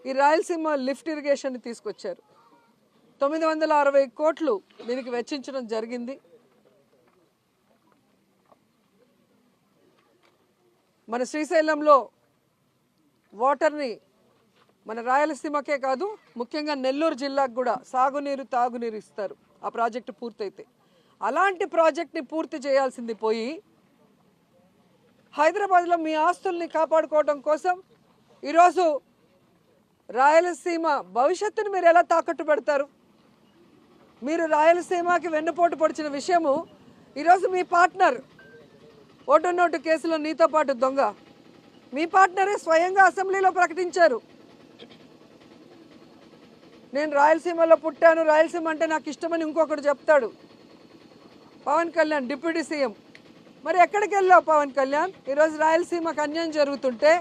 ఈ Rayalaseema lift irrigation తీసుకొచ్చారు. 960 కోట్లు దీనికి వెచ్చించడం జరిగింది. మన శ్రీశైలంలో వాటర్ని మన రాయలసీమకే కాదు ముఖ్యంగా నెల్లూరు జిల్లాకు కూడా సాగునీరు తాగునీరు ఇస్తారు ఆ ప్రాజెక్టు పూర్తయితే. అలాంటి ప్రాజెక్ట్ని పూర్తి చేయాల్సింది పోయి హైదరాబాద్లో మీ ఆస్తుల్ని కాపాడుకోవడం కోసం ఈరోజు రాయలసీమ భవిష్యత్తును మీరు ఎలా తాకట్టు పెడతారు? మీరు రాయలసీమకి వెన్నుపోటు పొడిచిన విషయము ఈరోజు మీ పార్ట్నర్ ఓటు నోటు కేసులో నీతో పాటు దొంగ మీ పార్ట్నరే స్వయంగా అసెంబ్లీలో ప్రకటించారు. నేను రాయలసీమలో పుట్టాను, రాయలసీమ అంటే నాకు ఇష్టమని ఇంకొకటి చెప్తాడు పవన్ కళ్యాణ్ డిప్యూటీ సీఎం. మరి ఎక్కడికి వెళ్ళావు పవన్ కళ్యాణ్? ఈరోజు రాయలసీమకు అన్యాయం జరుగుతుంటే